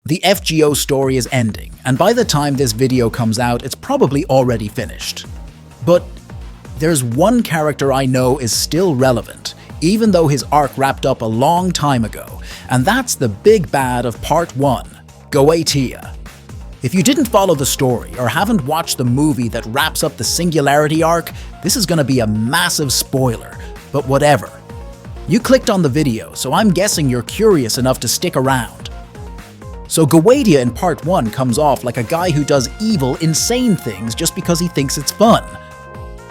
The FGO story is ending, and by the time this video comes out, it's probably already finished. But there's one character I know is still relevant, even though his arc wrapped up a long time ago, and that's the big bad of Part 1, Goetia. If you didn't follow the story or haven't watched the movie that wraps up the Singularity arc, this is gonna be a massive spoiler, but whatever. You clicked on the video, so I'm guessing you're curious enough to stick around. So Goetia in Part 1 comes off like a guy who does evil, insane things just because he thinks it's fun.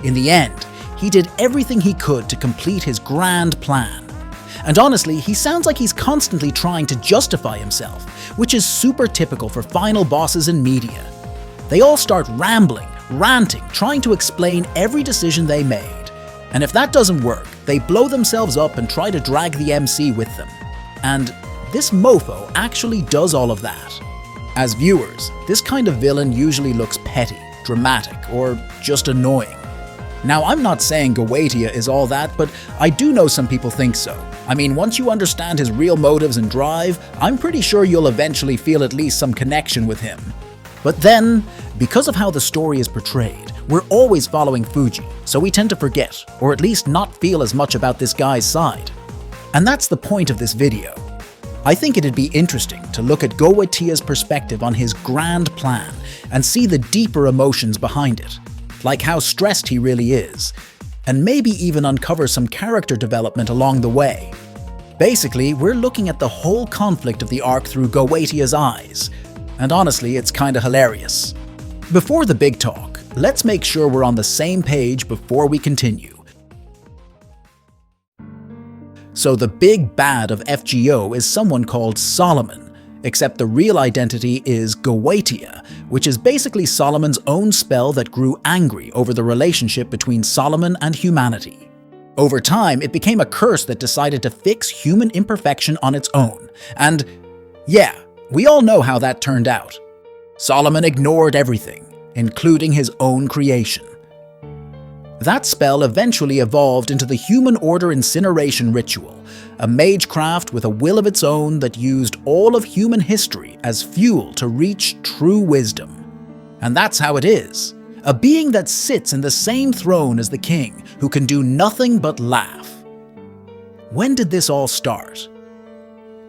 In the end, he did everything he could to complete his grand plan. And honestly, he sounds like he's constantly trying to justify himself, which is super typical for final bosses in media. They all start rambling, ranting, trying to explain every decision they made. And if that doesn't work, they blow themselves up and try to drag the MC with them. And this mofo actually does all of that. As viewers, this kind of villain usually looks petty, dramatic, or just annoying. Now, I'm not saying Goetia is all that, but I do know some people think so. I mean, once you understand his real motives and drive, I'm pretty sure you'll eventually feel at least some connection with him. But then, because of how the story is portrayed, we're always following Fuji, so we tend to forget, or at least not feel as much about this guy's side. And that's the point of this video. I think it'd be interesting to look at Goetia's perspective on his grand plan and see the deeper emotions behind it, like how stressed he really is, and maybe even uncover some character development along the way. Basically, we're looking at the whole conflict of the arc through Goetia's eyes, and honestly, it's kinda hilarious. Before the big talk, let's make sure we're on the same page before we continue. So the big bad of FGO is someone called Solomon, except the real identity is Goetia, which is basically Solomon's own spell that grew angry over the relationship between Solomon and humanity. Over time, it became a curse that decided to fix human imperfection on its own. And yeah, we all know how that turned out. Solomon ignored everything, including his own creation. That spell eventually evolved into the Human Order Incineration Ritual, a magecraft with a will of its own that used all of human history as fuel to reach true wisdom. And that's how it is. A being that sits in the same throne as the king, who can do nothing but laugh. When did this all start?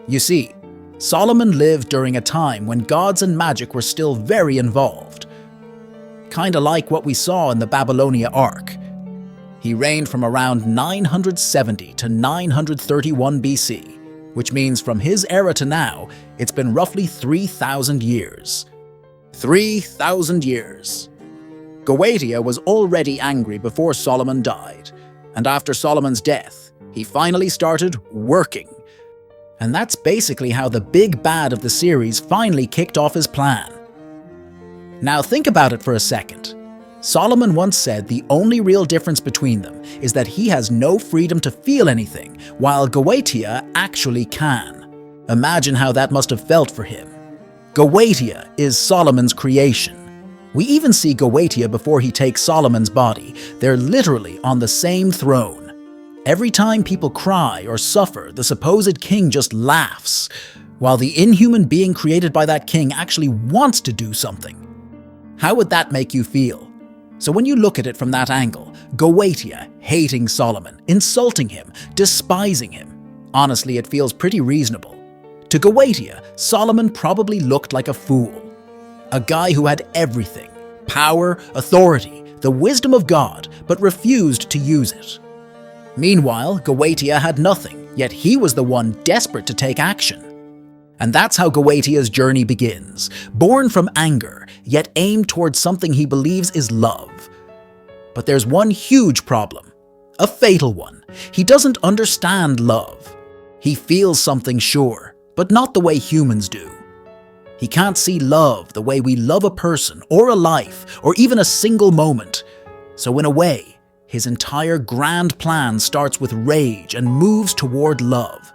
You see, Solomon lived during a time when gods and magic were still very involved. Kinda like what we saw in the Babylonia arc. He reigned from around 970 to 931 BC, which means from his era to now, it's been roughly 3,000 years. 3,000 years. Goetia was already angry before Solomon died, and after Solomon's death, he finally started working. And that's basically how the big bad of the series finally kicked off his plan. Now think about it for a second. Solomon once said the only real difference between them is that he has no freedom to feel anything, while Goetia actually can. Imagine how that must have felt for him. Goetia is Solomon's creation. We even see Goetia before he takes Solomon's body. They're literally on the same throne. Every time people cry or suffer, the supposed king just laughs, while the inhuman being created by that king actually wants to do something. How would that make you feel? So when you look at it from that angle, Goetia hating Solomon, insulting him, despising him, honestly, it feels pretty reasonable. To Goetia, Solomon probably looked like a fool. A guy who had everything, power, authority, the wisdom of God, but refused to use it. Meanwhile, Goetia had nothing, yet he was the one desperate to take action. And that's how Goetia's journey begins, born from anger, yet aimed towards something he believes is love. But there's one huge problem, a fatal one. He doesn't understand love. He feels something, sure, but not the way humans do. He can't see love the way we love a person, or a life, or even a single moment. So in a way, his entire grand plan starts with rage and moves toward love,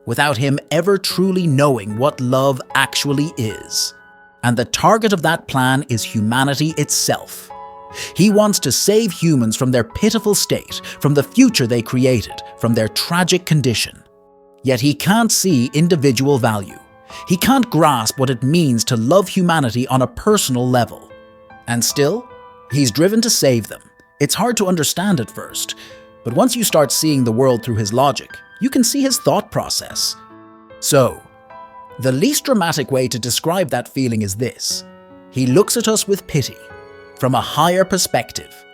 without him ever truly knowing what love actually is. And the target of that plan is humanity itself. He wants to save humans from their pitiful state, from the future they created, from their tragic condition. Yet he can't see individual value. He can't grasp what it means to love humanity on a personal level. And still, he's driven to save them. It's hard to understand at first, but once you start seeing the world through his logic, you can see his thought process. So, the least dramatic way to describe that feeling is this. He looks at us with pity, from a higher perspective.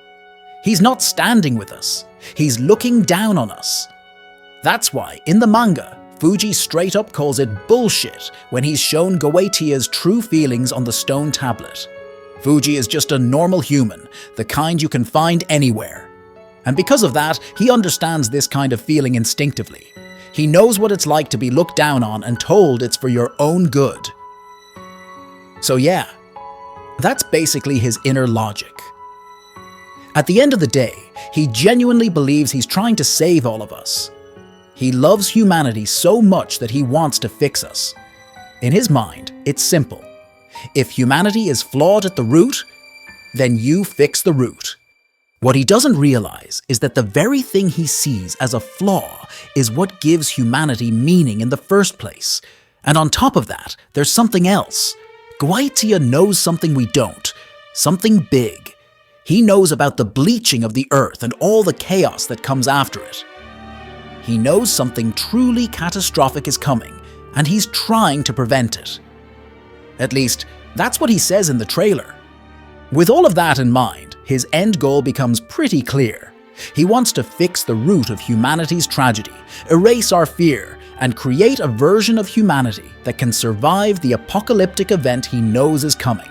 He's not standing with us, he's looking down on us. That's why, in the manga, Fuji straight up calls it bullshit when he's shown Goetia's true feelings on the stone tablet. Fuji is just a normal human, the kind you can find anywhere. And because of that, he understands this kind of feeling instinctively. He knows what it's like to be looked down on and told it's for your own good. So yeah, that's basically his inner logic. At the end of the day, he genuinely believes he's trying to save all of us. He loves humanity so much that he wants to fix us. In his mind, it's simple. If humanity is flawed at the root, then you fix the root. What he doesn't realize is that the very thing he sees as a flaw is what gives humanity meaning in the first place. And on top of that, there's something else. Goetia knows something we don't, something big. He knows about the bleaching of the earth and all the chaos that comes after it. He knows something truly catastrophic is coming, and he's trying to prevent it. At least, that's what he says in the trailer. With all of that in mind, his end goal becomes pretty clear. He wants to fix the root of humanity's tragedy, erase our fear, and create a version of humanity that can survive the apocalyptic event he knows is coming.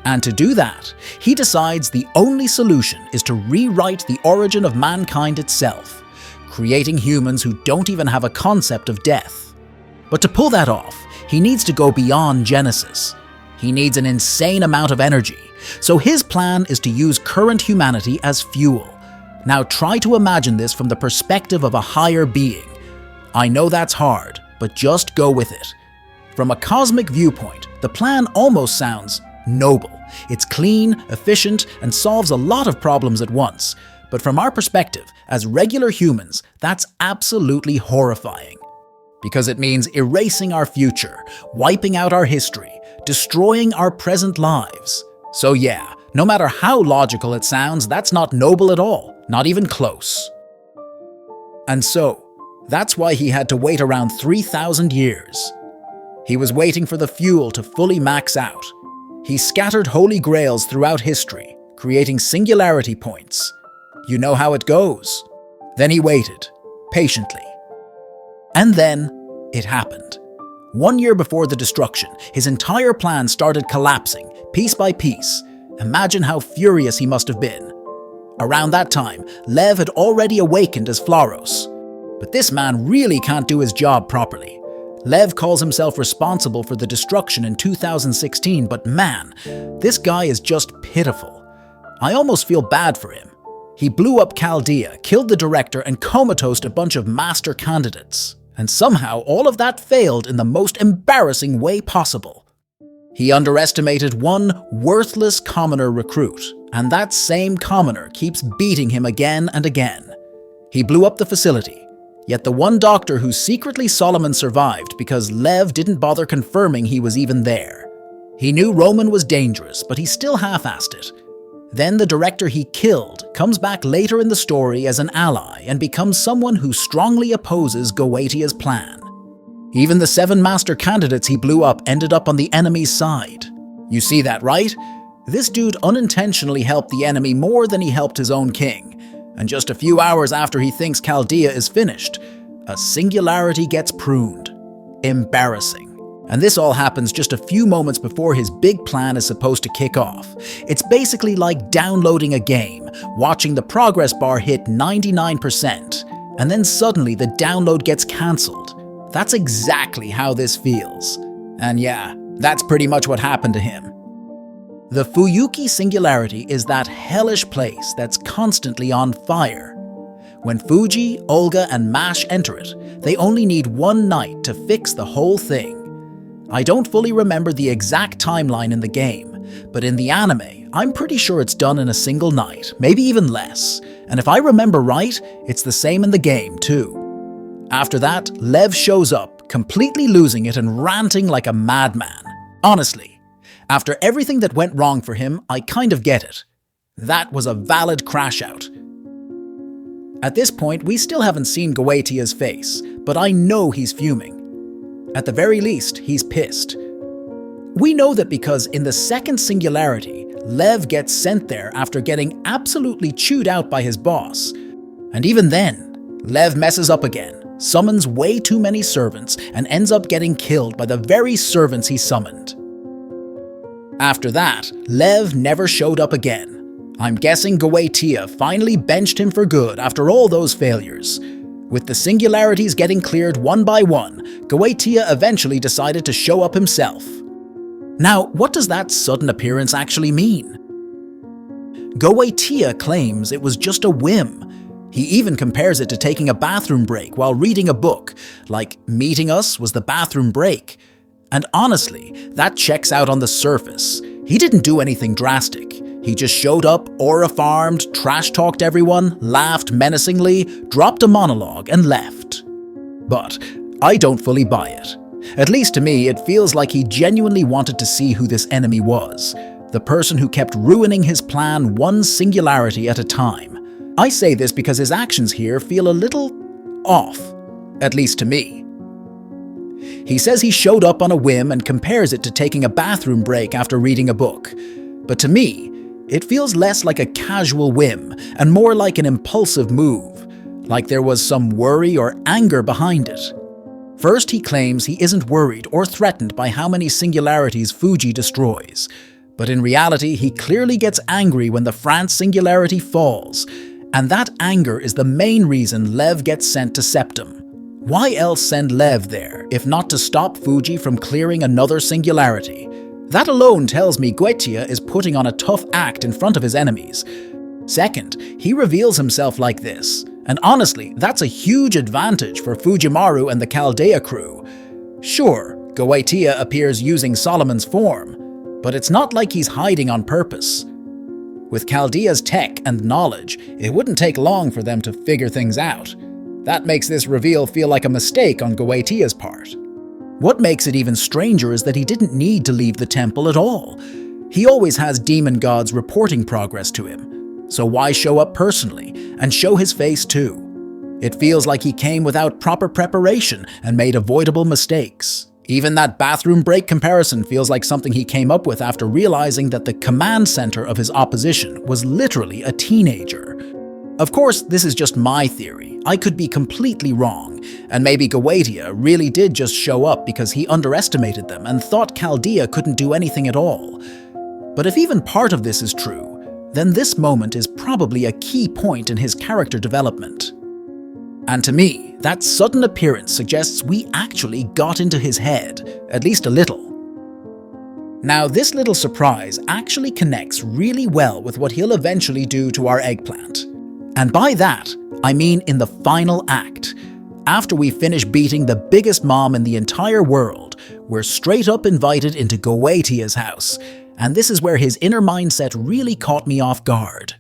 And to do that, he decides the only solution is to rewrite the origin of mankind itself, creating humans who don't even have a concept of death. But to pull that off, he needs to go beyond Genesis. He needs an insane amount of energy, so his plan is to use current humanity as fuel. Now try to imagine this from the perspective of a higher being. I know that's hard, but just go with it. From a cosmic viewpoint, the plan almost sounds noble. It's clean, efficient, and solves a lot of problems at once. But from our perspective, as regular humans, that's absolutely horrifying. Because it means erasing our future, wiping out our history, destroying our present lives. So yeah, no matter how logical it sounds, that's not noble at all, not even close. And so, that's why he had to wait around 3,000 years. He was waiting for the fuel to fully max out. He scattered holy grails throughout history, creating singularity points. You know how it goes. Then he waited, patiently. And then, it happened. 1 year before the destruction, his entire plan started collapsing, piece by piece. Imagine how furious he must have been. Around that time, Lev had already awakened as Flaros. But this man really can't do his job properly. Lev calls himself responsible for the destruction in 2016, but man, this guy is just pitiful. I almost feel bad for him. He blew up Chaldea, killed the director, and comatosed a bunch of master candidates. And somehow all of that failed in the most embarrassing way possible. He underestimated one worthless commoner recruit, and that same commoner keeps beating him again and again. He blew up the facility, yet the one doctor who secretly Solomon survived because Lev didn't bother confirming he was even there. He knew Roman was dangerous, but he still half-assed it. Then the director he killed comes back later in the story as an ally and becomes someone who strongly opposes Goetia's plan. Even the 7 master candidates he blew up ended up on the enemy's side. You see that, right? This dude unintentionally helped the enemy more than he helped his own king. And just a few hours after he thinks Chaldea is finished, a singularity gets pruned. Embarrassing. And this all happens just a few moments before his big plan is supposed to kick off. It's basically like downloading a game, watching the progress bar hit 99%, and then suddenly the download gets cancelled. That's exactly how this feels. And yeah, that's pretty much what happened to him. The Fuyuki Singularity is that hellish place that's constantly on fire. When Fuji, Olga, and Mash enter it, they only need one night to fix the whole thing. I don't fully remember the exact timeline in the game, but in the anime, I'm pretty sure it's done in a single night, maybe even less. And if I remember right, it's the same in the game too. After that, Lev shows up, completely losing it and ranting like a madman. Honestly, after everything that went wrong for him, I kind of get it. That was a valid crash out. At this point, we still haven't seen Goetia's face, but I know he's fuming. At the very least, he's pissed. We know that because in the second Singularity, Lev gets sent there after getting absolutely chewed out by his boss. And even then, Lev messes up again, summons way too many servants, and ends up getting killed by the very servants he summoned. After that, Lev never showed up again. I'm guessing Goetia finally benched him for good after all those failures. With the Singularities getting cleared one by one, Goetia eventually decided to show up himself. Now, what does that sudden appearance actually mean? Goetia claims it was just a whim. He even compares it to taking a bathroom break while reading a book, like meeting us was the bathroom break. And honestly, that checks out on the surface. He didn't do anything drastic. He just showed up, aura farmed, trash-talked everyone, laughed menacingly, dropped a monologue, and left. But I don't fully buy it. At least to me, it feels like he genuinely wanted to see who this enemy was, the person who kept ruining his plan one Singularity at a time. I say this because his actions here feel a little off, at least to me. He says he showed up on a whim and compares it to taking a bathroom break after reading a book. But to me, it feels less like a casual whim and more like an impulsive move, like there was some worry or anger behind it. First, he claims he isn't worried or threatened by how many Singularities Fuji destroys, but in reality, he clearly gets angry when the France Singularity falls, and that anger is the main reason Lev gets sent to Septum. Why else send Lev there, if not to stop Fuji from clearing another Singularity? That alone tells me Goetia is putting on a tough act in front of his enemies. Second, he reveals himself like this, and honestly, that's a huge advantage for Fujimaru and the Chaldea crew. Sure, Goetia appears using Solomon's form, but it's not like he's hiding on purpose. With Chaldea's tech and knowledge, it wouldn't take long for them to figure things out. That makes this reveal feel like a mistake on Goetia's part. What makes it even stranger is that he didn't need to leave the temple at all. He always has demon gods reporting progress to him, so why show up personally, and show his face too? It feels like he came without proper preparation and made avoidable mistakes. Even that bathroom break comparison feels like something he came up with after realizing that the command center of his opposition was literally a teenager. Of course, this is just my theory. I could be completely wrong, and maybe Goetia really did just show up because he underestimated them and thought Chaldea couldn't do anything at all. But if even part of this is true, then this moment is probably a key point in his character development. And to me, that sudden appearance suggests we actually got into his head, at least a little. Now, this little surprise actually connects really well with what he'll eventually do to our eggplant. And by that, I mean in the final act. After we finish beating the biggest mom in the entire world, we're straight up invited into Goetia's house, and this is where his inner mindset really caught me off guard.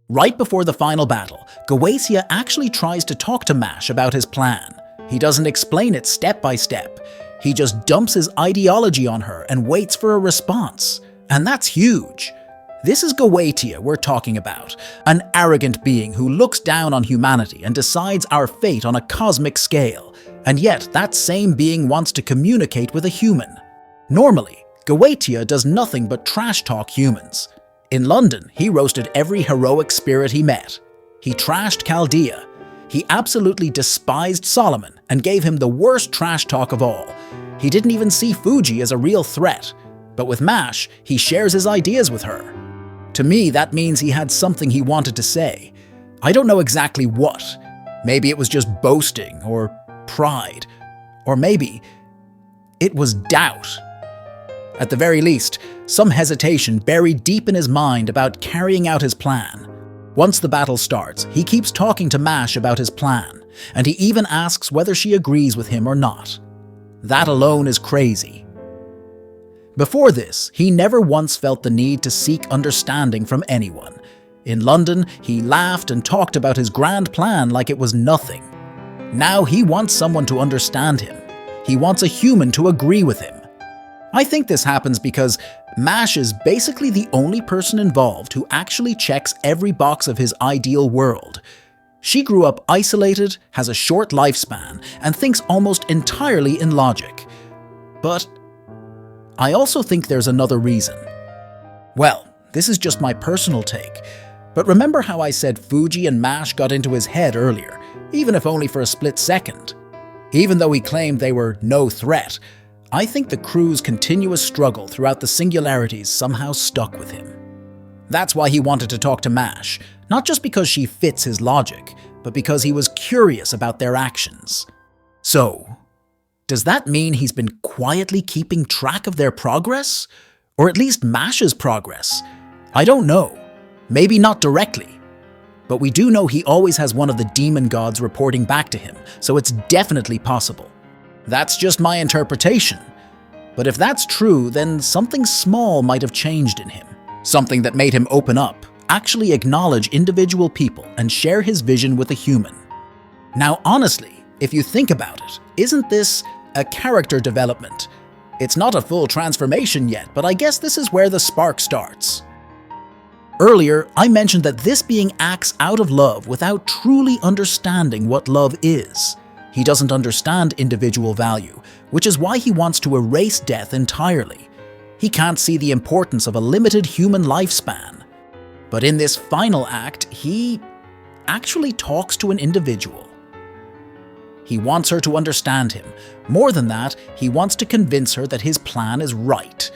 Right before the final battle, Goetia actually tries to talk to Mash about his plan. He doesn't explain it step by step. He just dumps his ideology on her and waits for a response. And that's huge. This is Goetia we're talking about, an arrogant being who looks down on humanity and decides our fate on a cosmic scale, and yet that same being wants to communicate with a human. Normally, Goetia does nothing but trash-talk humans. In London, he roasted every heroic spirit he met. He trashed Chaldea. He absolutely despised Solomon and gave him the worst trash talk of all. He didn't even see Fuji as a real threat. But with Mash, he shares his ideas with her. To me, that means he had something he wanted to say. I don't know exactly what. Maybe it was just boasting or pride. Or maybe it was doubt. At the very least, some hesitation buried deep in his mind about carrying out his plan. Once the battle starts, he keeps talking to Mash about his plan, and he even asks whether she agrees with him or not. That alone is crazy. Before this, he never once felt the need to seek understanding from anyone. In London, he laughed and talked about his grand plan like it was nothing. Now he wants someone to understand him, He wants a human to agree with him. I think this happens because Mash is basically the only person involved who actually checks every box of his ideal world. She grew up isolated, has a short lifespan, and thinks almost entirely in logic. But I also think there's another reason. Well, this is just my personal take, but remember how I said Fuji and Mash got into his head earlier, even if only for a split second? Even though he claimed they were no threat, I think the crew's continuous struggle throughout the Singularities somehow stuck with him. That's why he wanted to talk to Mash, not just because she fits his logic, but because he was curious about their actions. So, does that mean he's been quietly keeping track of their progress? Or at least Mash's progress? I don't know. Maybe not directly. But we do know he always has one of the demon gods reporting back to him, so it's definitely possible. That's just my interpretation. But if that's true, then something small might have changed in him. Something that made him open up, actually acknowledge individual people, and share his vision with a human. Now honestly, if you think about it, isn't this a character development? It's not a full transformation yet, but I guess this is where the spark starts. Earlier, I mentioned that this being acts out of love without truly understanding what love is. He doesn't understand individual value, which is why he wants to erase death entirely. He can't see the importance of a limited human lifespan. But in this final act, he actually talks to an individual. He wants her to understand him. More than that, he wants to convince her that his plan is right.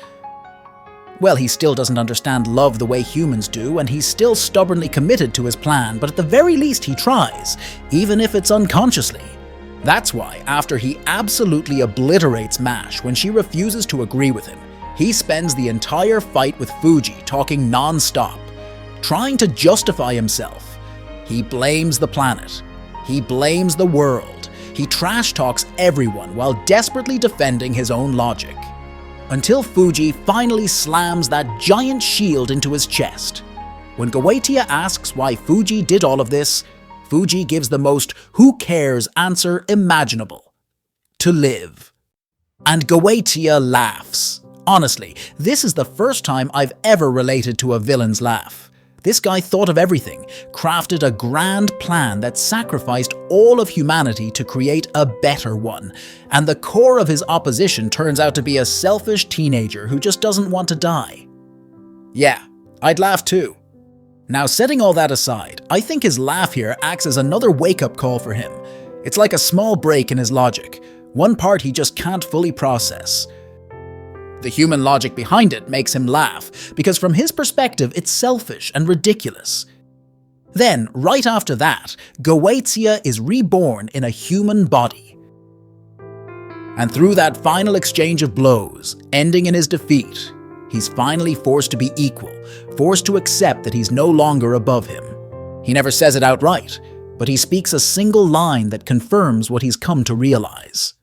Well, he still doesn't understand love the way humans do, and he's still stubbornly committed to his plan, but at the very least he tries, even if it's unconsciously. That's why, after he absolutely obliterates Mash when she refuses to agree with him, he spends the entire fight with Fuji talking non-stop, trying to justify himself. He blames the planet. He blames the world. He trash talks everyone while desperately defending his own logic. Until Fuji finally slams that giant shield into his chest. When Goetia asks why Fuji did all of this, Fuji gives the most "who cares" answer imaginable. To live. And Goetia laughs. Honestly, this is the first time I've ever related to a villain's laugh. This guy thought of everything, crafted a grand plan that sacrificed all of humanity to create a better one, and the core of his opposition turns out to be a selfish teenager who just doesn't want to die. Yeah, I'd laugh too. Now, setting all that aside, I think his laugh here acts as another wake-up call for him. It's like a small break in his logic, one part he just can't fully process. The human logic behind it makes him laugh, because from his perspective it's selfish and ridiculous. Then, right after that, Goetia is reborn in a human body. And through that final exchange of blows, ending in his defeat, he's finally forced to be equal, forced to accept that he's no longer above him. He never says it outright, but he speaks a single line that confirms what he's come to realize.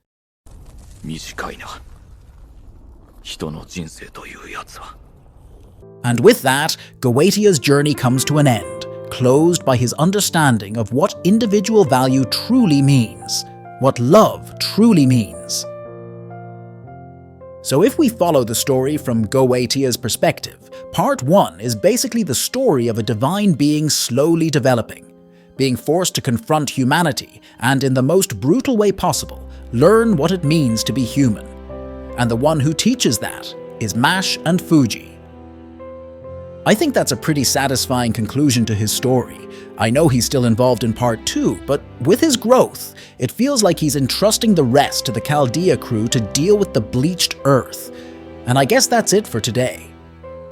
And with that, Goetia's journey comes to an end, closed by his understanding of what individual value truly means, what love truly means. So if we follow the story from Goetia's perspective, part 1 is basically the story of a divine being slowly developing, being forced to confront humanity and, in the most brutal way possible, learn what it means to be human. And the one who teaches that is Mash and Fuji. I think that's a pretty satisfying conclusion to his story. I know he's still involved in part 2, but with his growth, it feels like he's entrusting the rest to the Chaldea crew to deal with the bleached earth. And I guess that's it for today.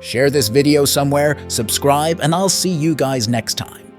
Share this video somewhere, subscribe, and I'll see you guys next time.